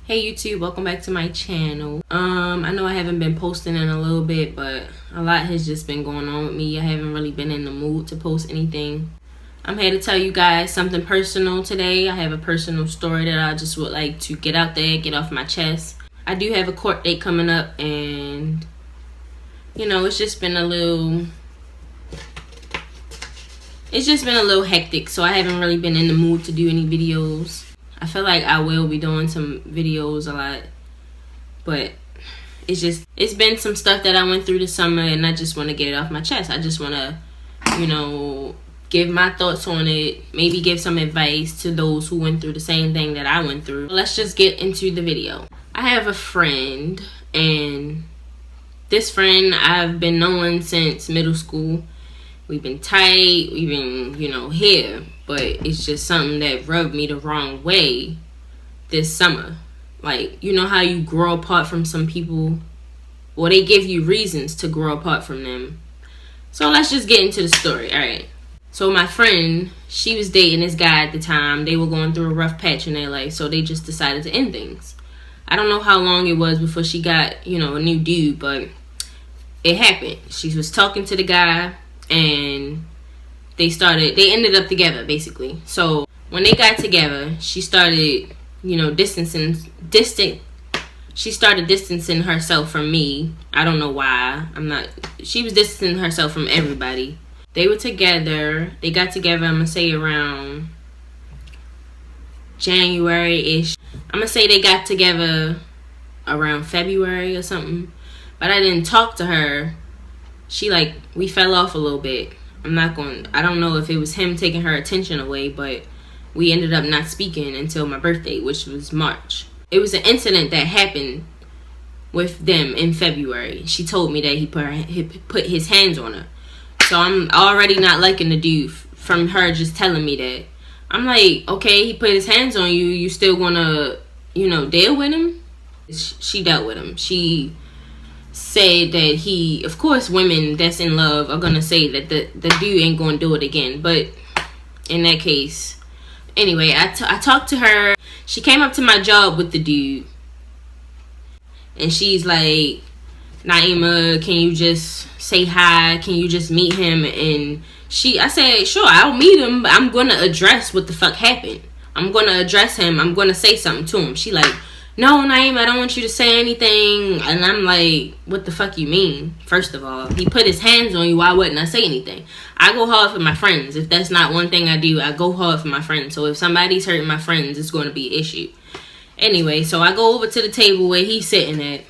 Hey YouTube, welcome back to my channel. I know I haven't been posting in a little bit, but a lot has just been going on with me. I haven't really been in the mood to post anything. I'm here to tell you guys something personal today. I have a personal story that I just would like to get out there, get off my chest. I do have a court date coming up, and you know, it's just been a little hectic, so I haven't really been in the mood to do any videos. I feel like I will be doing some videos a lot, but it's been some stuff that I went through this summer, and I just want to get it off my chest. I just want to, you know, give my thoughts on it, maybe give some advice to those who went through the same thing that I went through. Let's just get into the video. I have a friend, and this friend I've been knowing since middle school. We've been tight, we've been, you know, here, but it's just something that rubbed me the wrong way this summer. Like, you know how you grow apart from some people? Well, they give you reasons to grow apart from them. So let's just get into the story. All right. So my friend, she was dating this guy at the time. They were going through a rough patch in their life, so they just decided to end things. I don't know how long it was before she got, you know, a new dude, but it happened. She was talking to the guy, and they ended up together, basically. So when they got together, she started, you know, distancing herself from me. I don't know why. She was distancing herself from everybody. They were together. They got together, I'm gonna say around January-ish. I'm gonna say they got together around February or something. But I didn't talk to her. We fell off a little bit. I don't know if it was him taking her attention away, but we ended up not speaking until my birthday, which was March. It was an incident that happened with them in February. She told me that he put his hands on her. So I'm already not liking the dude from her just telling me that. I'm like, okay, he put his hands on you. You still gonna, you know, deal with him? She dealt with him. She said that of course women that's in love are gonna say that the dude ain't gonna do it again, but in that case, anyway, I talked to her. She came up to my job with the dude, and she's like, Naima, can you just say hi? Can you just meet him? And I said, sure, I'll meet him, but I'm gonna address what the fuck happened. I'm gonna address him. I'm gonna say something to him. She like, no, Naima, I don't want you to say anything. And I'm like, what the fuck you mean? First of all, he put his hands on you. Why wouldn't I say anything? I go hard for my friends. If that's not one thing I do, I go hard for my friends. So if somebody's hurting my friends, it's going to be an issue. Anyway, so I go over to the table where he's sitting at,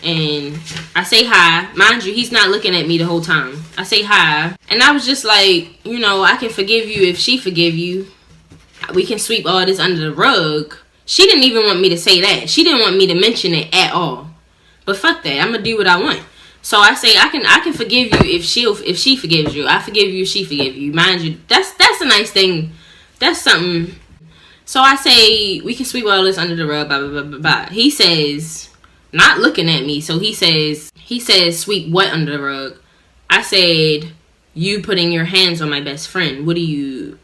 and I say hi. Mind you, he's not looking at me the whole time. I say hi. And I was just like, you know, I can forgive you if she forgive you. We can sweep all this under the rug. She didn't even want me to say that. She didn't want me to mention it at all. But fuck that. I'm gonna do what I want. So I say I can forgive you if she forgives you. I forgive you if she forgives you. Mind you, that's a nice thing. That's something. So I say we can sweep all this under the rug. Blah blah blah blah blah. He says, not looking at me. So he says sweep what under the rug? I said, you putting your hands on my best friend. What are you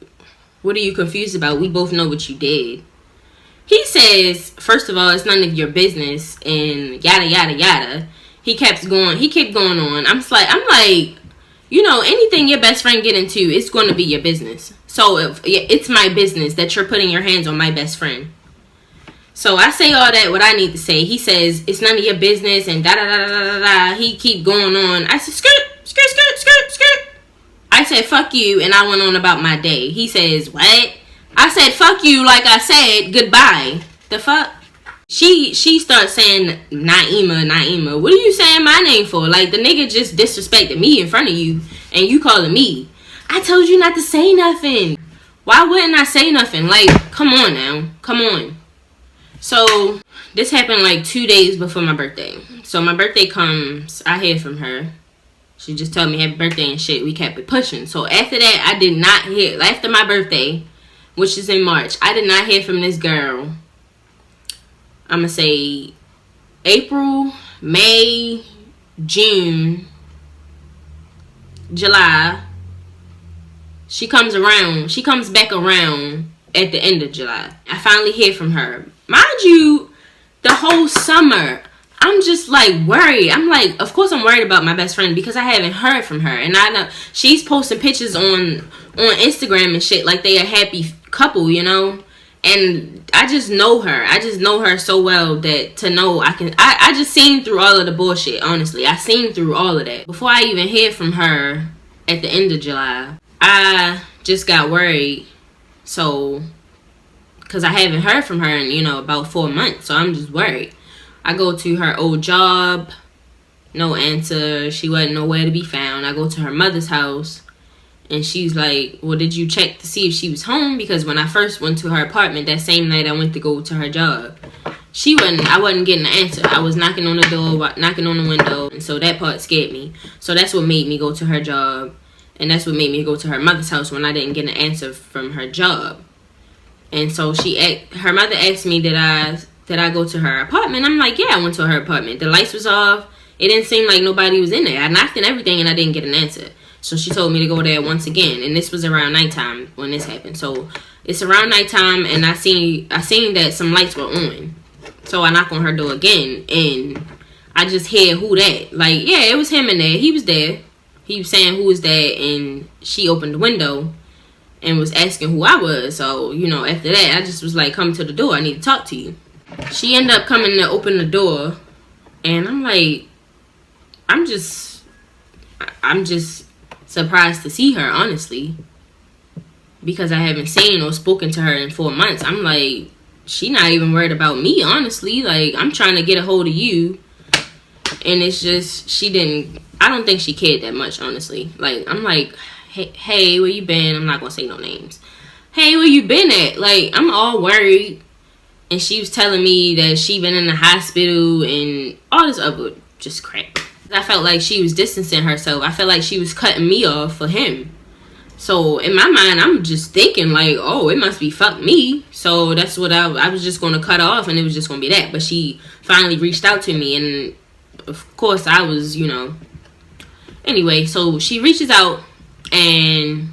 confused about? We both know what you did. He says, first of all, it's none of your business, and yada yada yada. He kept going on. I'm like, you know, anything your best friend get into, it's going to be your business. So if it's my business that you're putting your hands on my best friend. So I say all that what I need to say. He says it's none of your business, and da da da da da da. He keep going on. I said skirt skirt skirt skirt skirt. I said fuck you, and I went on about my day. He says what? I said, fuck you, like I said, goodbye. The fuck? She starts saying, Naima. What are you saying my name for? Like, the nigga just disrespected me in front of you, and you calling me. I told you not to say nothing. Why wouldn't I say nothing? Like, come on now. Come on. So, this happened like 2 days before my birthday. So, my birthday comes, I hear from her. She just told me happy birthday and shit. We kept it pushing. So, after that, I did not hear, after my birthday, which is in March, I did not hear from this girl. I'm going to say April, May, June, July. She comes back around at the end of July. I finally hear from her. Mind you, whole summer, I'm just like worried. I'm like, of course I'm worried about my best friend because I haven't heard from her. And I know she's posting pictures on Instagram and shit like they a happy couple, you know? And I just know her. I just know her so well that to know I just seen through all of the bullshit, honestly. I seen through all of that. Before I even hear from her at the end of July, I just got worried. So, because I haven't heard from her in, about 4 months. So I'm just worried. I go to her old job. No answer. She wasn't nowhere to be found. I go to her mother's house. And she's like, well, did you check to see if she was home? Because when I first went to her apartment, that same night I went to go to her job, I wasn't getting an answer. I was knocking on the door, knocking on the window. And so that part scared me. So that's what made me go to her job. And that's what made me go to her mother's house when I didn't get an answer from her job. And so her mother asked me, did I go to her apartment? I'm like, yeah, I went to her apartment. The lights was off. It didn't seem like nobody was in there. I knocked and everything and I didn't get an answer. So she told me to go there once again. And this was around nighttime when this happened. So it's around nighttime and I seen that some lights were on. So I knock on her door again and I just hear who that. Like, yeah, it was him in there. He was there. He was saying who was there and she opened the window and was asking who I was. So, after that, I just was like, come to the door. I need to talk to you. She ended up coming to open the door and I'm like, I'm just surprised to see her, honestly, because I haven't seen or spoken to her in 4 months. I'm like, she not even worried about me, honestly. Like, I'm trying to get a hold of you, and it's just I don't think she cared that much, honestly. Like, I'm like, hey, where you been? I'm not gonna say no names. Hey, where you been at? Like, I'm all worried, and she was telling me that she been in the hospital and all this other just crap. I felt like she was distancing herself. I felt like she was cutting me off for him. So in my mind, I'm just thinking like, oh, it must be fuck me. So that's what I was just going to cut off and it was just going to be that. But she finally reached out to me and of course I was, Anyway, so she reaches out and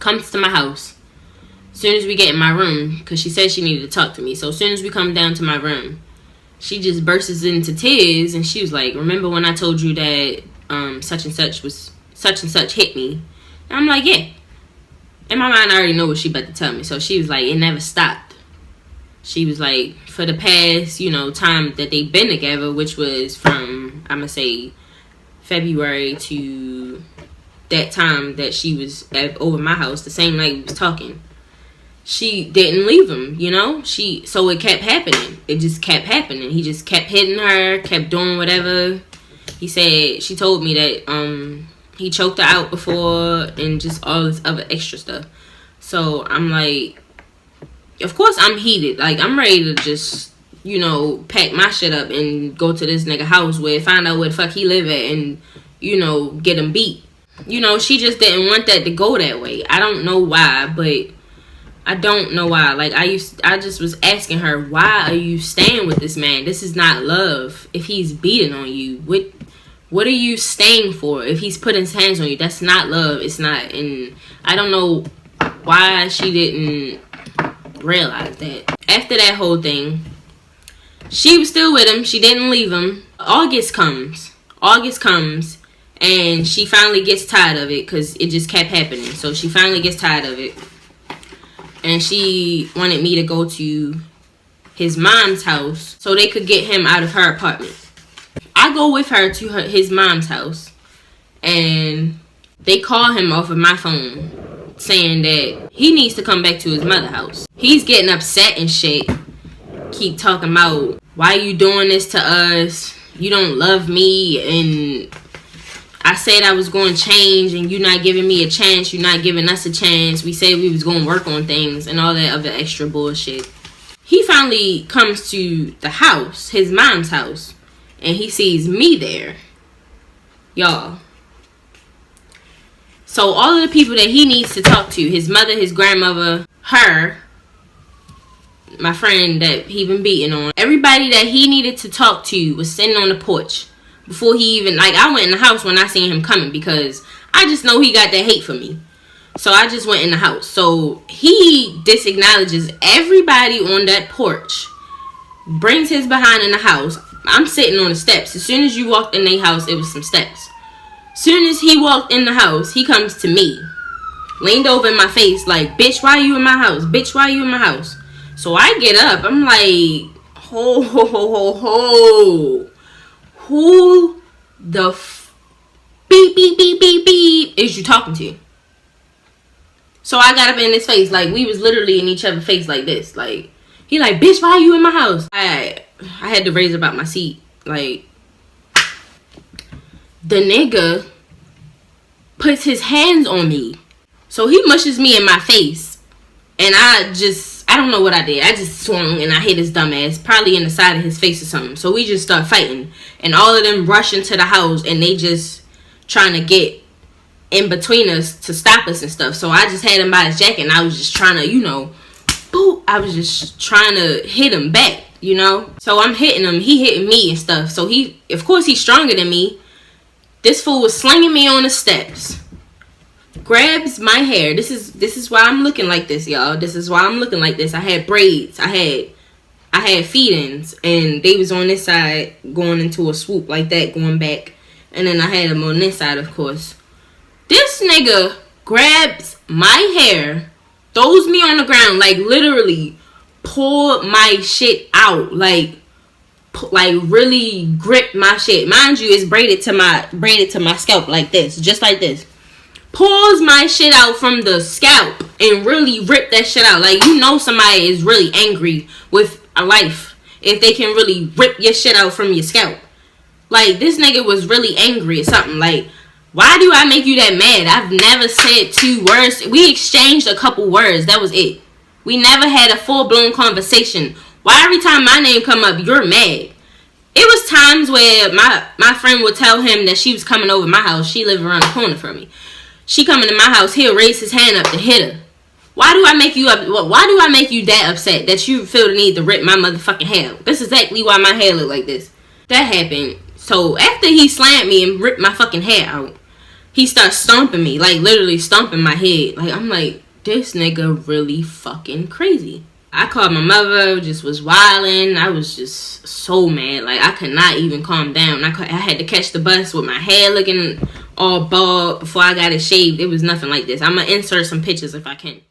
comes to my house. As soon as we get in my room, because she said she needed to talk to me. So as soon as we come down to my room, she just bursts into tears and she was like, remember when I told you that such and such hit me? And I'm like, yeah. In my mind, I already know what she about to tell me. So she was like, it never stopped. She was like, for the past, time that they've been together, which was from, I'm going to say, February to that time that she was over my house, the same night we was talking. She didn't leave him, so it kept happening. It just kept happening. He just kept hitting her, kept doing whatever. She told me that he choked her out before and just all this other extra stuff. So I'm like, of course I'm heated. Like, I'm ready to just, pack my shit up and go to this nigga house find out where the fuck he live at and, get him beat. She just didn't want that to go that way. I don't know why, but I don't know why. Like, I just was asking her, why are you staying with this man? This is not love. If he's beating on you, what are you staying for? If he's putting his hands on you, that's not love. It's not. And I don't know why she didn't realize that. After that whole thing, she was still with him. She didn't leave him. August comes, and she finally gets tired of it because it just kept happening. So she finally gets tired of it. And she wanted me to go to his mom's house so they could get him out of her apartment. I go with her to his mom's house. And they call him off of my phone saying that he needs to come back to his mother's house. He's getting upset and shit. Keep talking about, why you doing this to us? You don't love me. And I said I was going to change and you're not giving me a chance. You're not giving us a chance. We said we was going to work on things and all that other extra bullshit. He finally comes to the house, his mom's house, and he sees me there. Y'all. So all of the people that he needs to talk to, his mother, his grandmother, her, my friend that he been beating on, everybody that he needed to talk to was sitting on the porch. Before he even, I went in the house when I seen him coming because I just know he got that hate for me. So I just went in the house. So he disacknowledges everybody on that porch brings his behind in the house. I'm sitting on the steps. As soon as you walked in their house, it was some steps. Soon as he walked in the house, he comes to me, leaned over in my face like, bitch, why you in my house? Bitch, why you in my house? So I get up. I'm like, ho, ho, ho, ho, ho. Who the beep, beep, beep, beep, beep is you talking to? So I got up in his face. Like, we was literally in each other's face like this. Like, he like, bitch, why you in my house? I had to raise up out my seat. Like, the nigga puts his hands on me. So he mushes me in my face. And I don't know what I did. I just swung and I hit his dumb ass. Probably in the side of his face or something. So we just start fighting. And all of them rush into the house. And they just trying to get in between us to stop us and stuff. So I just had him by his jacket. And I was just trying to, boop. I was just trying to hit him back, So I'm hitting him. He hitting me and stuff. So of course he's stronger than me. This fool was slinging me on the steps. Grabs my hair. This is why I'm looking like this, y'all. This is why I'm looking like this. I had braids. I had feed-ins, and they was on this side going into a swoop like that, going back. And then I had them on this side, of course. This nigga grabs my hair, throws me on the ground, like literally pulled my shit out, like really gripped my shit. Mind you, it's braided to my scalp like this, just like this. Pulls my shit out from the scalp and really rip that shit out. Like, somebody is really angry with a life if they can really rip your shit out from your scalp. Like, this nigga was really angry or something. Like, why do I make you that mad? I've never said 2 words. We exchanged a couple words. That was it. We never had a full-blown conversation. Why every time my name come up, you're mad? It was times where my friend would tell him that she was coming over my house. She lived around the corner from me. She coming to my house, he'll raise his hand up to hit her. Why do I make you that upset that you feel the need to rip my motherfucking hair out? That's exactly why my hair look like this. That happened. So after he slammed me and ripped my fucking hair out, he starts stomping me, like literally stomping my head. Like, I'm like, this nigga really fucking crazy. I called my mother, just was wilding. I was just so mad. Like, I could not even calm down. I had to catch the bus with my hair looking all bald before I got it shaved. It was nothing like this. I'm going to insert some pictures if I can.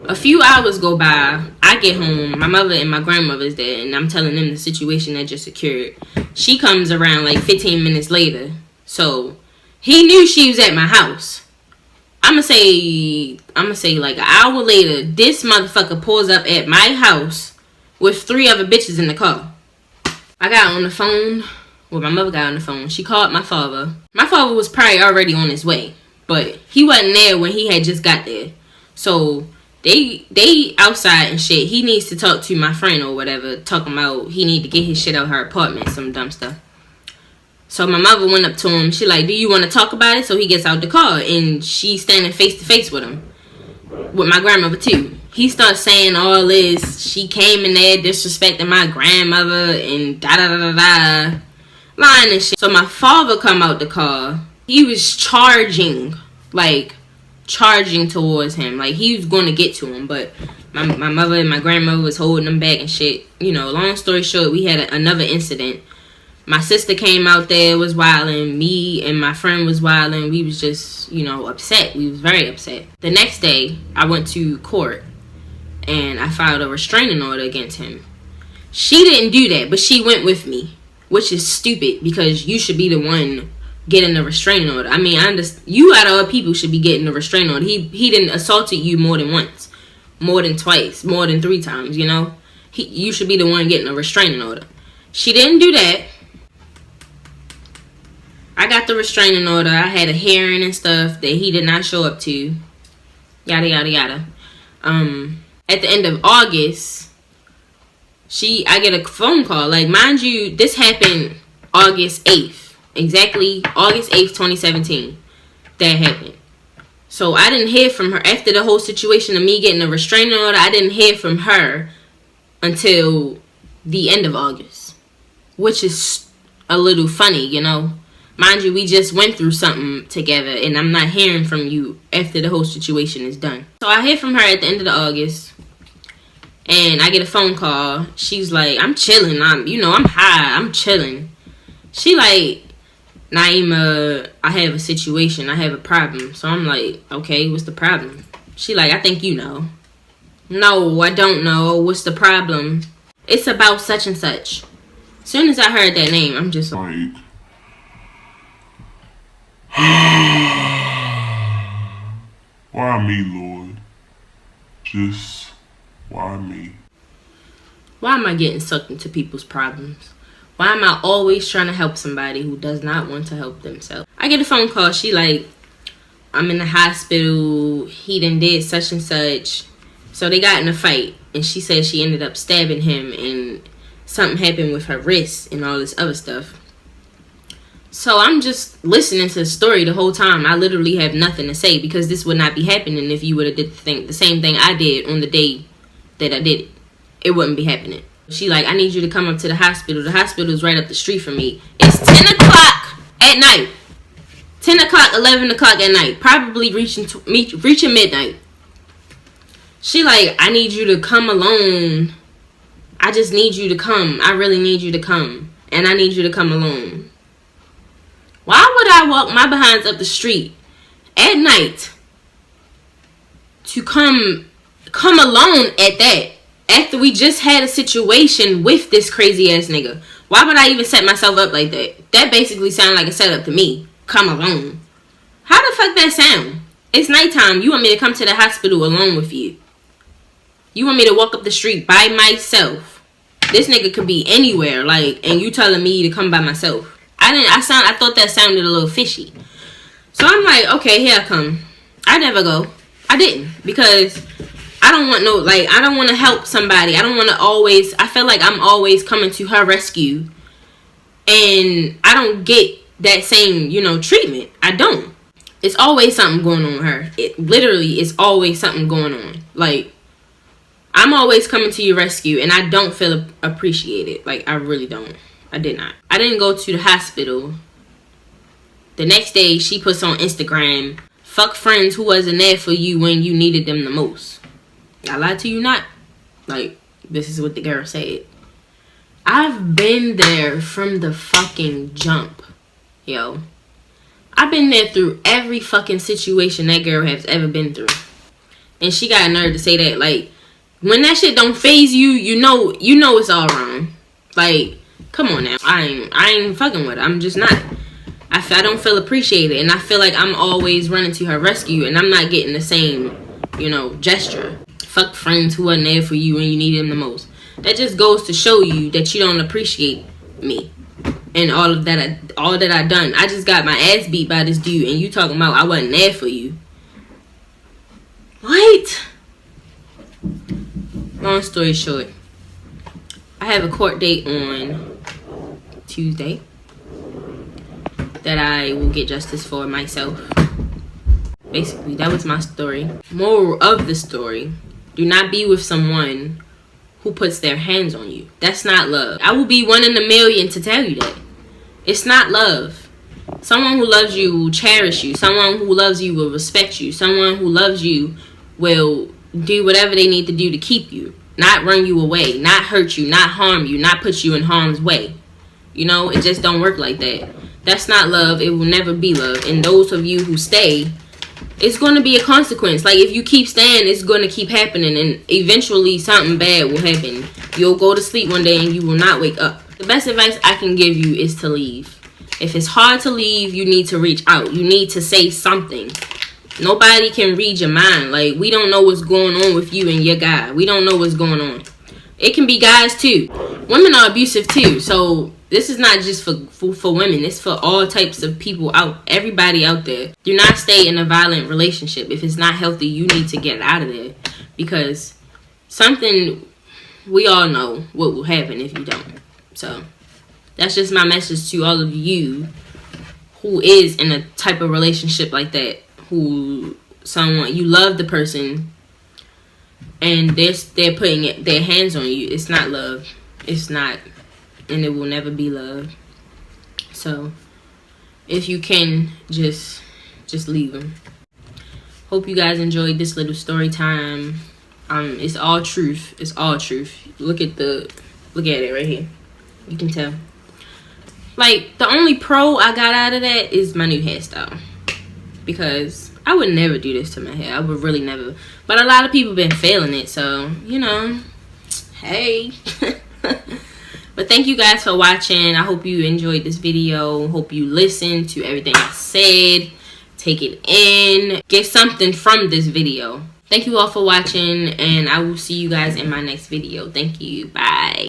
A few hours go by. I get home. My mother and my grandmother's there, and I'm telling them the situation that just occurred. She comes around like 15 minutes later. So he knew she was at my house. I'ma say like an hour later, this motherfucker pulls up at my house with 3 other bitches in the car. I got on the phone. Well, my mother got on the phone. She called my father. My father was probably already on his way, but he wasn't there when he had just got there. So they outside and shit. He needs to talk to my friend or whatever, talking about he need to get his shit out of her apartment, some dumb stuff. So my mother went up to him. She like, do you want to talk about it? So he gets out the car, and she's standing face to face with him, with my grandmother too. He starts saying all this. She came in there disrespecting my grandmother and da da da da da, lying and shit. So my father come out the car. He was charging towards him, like he was going to get to him, but my mother and my grandmother was holding him back and shit. Long story short, we had another incident. My sister came out there, was wilding. Me and my friend was wilding. We was just, upset. We was very upset. The next day, I went to court, and I filed a restraining order against him. She didn't do that, but she went with me, which is stupid, because you should be the one getting the restraining order. I mean, I understand. You out of all people should be getting the restraining order. He didn't assaulted you more than once, more than twice, more than 3 times, You should be the one getting a restraining order. She didn't do that. I got the restraining order. I had a hearing and stuff that he did not show up to. Yada, yada, yada. At the end of August, I get a phone call. Like, mind you, this happened August 8th. Exactly August 8th, 2017. That happened. So I didn't hear from her after the whole situation of me getting a restraining order. I didn't hear from her until the end of August. which is a little funny, you know. Mind you, we just went through something together, and I'm not hearing from you after the whole situation is done. So I hear from her at the end of August, and I get a phone call. She's like, I'm chilling. I'm high. I'm chilling. She like, Naima, I have a situation. I have a problem. So I'm like, okay, what's the problem? She like, I think you know. No, I don't know. What's the problem? It's about such and such. As soon as I heard that name, I'm just like, why me, Lord? Just why me? why am I getting sucked into people's problems? Why am I always trying to help somebody who does not want to help themselves? I get a phone call. She like, I'm in the hospital. He done did such and such. So they got in a fight. And she said she ended up stabbing him. And something happened with her wrist and all this other stuff. So I'm just listening to the story the whole time. I literally have nothing to say. Because this would not be happening if you would have did the same thing I did on the day that I did it. It wouldn't be happening. She like, I need you to come up to the hospital. The hospital is right up the street from me. It's 10 o'clock at night. 10 o'clock, 11 o'clock at night. Probably reaching midnight. She like, I need you to come alone. I just need you to come. I really need you to come. And I need you to come alone. Why would I walk my behinds up the street at night to come alone at that? After we just had a situation with this crazy ass nigga. Why would I even set myself up like that? That basically sounded like a setup to me. Come alone. How the fuck that sound? It's nighttime. You want me to come to the hospital alone with you? You want me to walk up the street by myself? This nigga could be anywhere, like, and you telling me to come by myself. I thought that sounded a little fishy. So I'm like, okay, here I come. I never go. I didn't, because I don't want I don't want to help somebody. I don't want to always, I feel like I'm always coming to her rescue. And I don't get that same, treatment. I don't. It's always something going on with her. It literally is always something going on. Like, I'm always coming to your rescue, and I don't feel appreciated. Like, I really don't. I did not. I didn't go to the hospital. The next day, she puts on Instagram, fuck friends who wasn't there for you when you needed them the most. I lied to you not. Like, this is what the girl said. I've been there from the fucking jump. Yo. I've been there through every fucking situation that girl has ever been through. And she got a nerve to say that. Like, when that shit don't faze you, you know it's all wrong. Like, come on now. I ain't fucking with her. I'm just not. I don't feel appreciated. And I feel like I'm always running to her rescue. And I'm not getting the same, gesture. Fuck friends who wasn't there for you when you needed them the most. That just goes to show you that you don't appreciate me. And all that I done. I just got my ass beat by this dude. And you talking about I wasn't there for you. What? Long story short. I have a court date on Tuesday. That I will get justice for myself. Basically, that was my story. Moral of the story. Do not be with someone who puts their hands on you. That's not love. I will be 1 in a million to tell you that. It's not love. Someone who loves you will cherish you. Someone who loves you will respect you. Someone who loves you will do whatever they need to do to keep you. Not run you away. Not hurt you. Not harm you. Not put you in harm's way. It just don't work like that. That's not love. It will never be love. And those of you who stay, it's going to be a consequence. Like, if you keep staying, it's going to keep happening. And eventually something bad will happen. You'll go to sleep one day and you will not wake up. The best advice I can give you is to leave. If it's hard to leave, you need to reach out. You need to say something. Nobody can read your mind. Like, we don't know what's going on with you and your guy. We don't know what's going on. It can be guys too. Women are abusive too. So this is not just for women. It's for all types of people everybody out there. Do not stay in a violent relationship. If it's not healthy, you need to get out of there. Because we all know what will happen if you don't. So that's just my message to all of you who is in a type of relationship like that. You love the person and they're putting their hands on you. It's not love. It's not. and it will never be love. So if you can, just leave them. Hope you guys enjoyed this little story time. It's all truth. It's all truth. Look at it right here. You can tell. Like, the only pro I got out of that is my new hairstyle, because I would never do this to my hair. I would really never. But a lot of people been failing it, so you know, hey. But thank you guys for watching. I hope you enjoyed this video. Hope you listened to everything I said. Take it in. Get something from this video. Thank you all for watching, and I will see you guys in my next video. Thank you. Bye.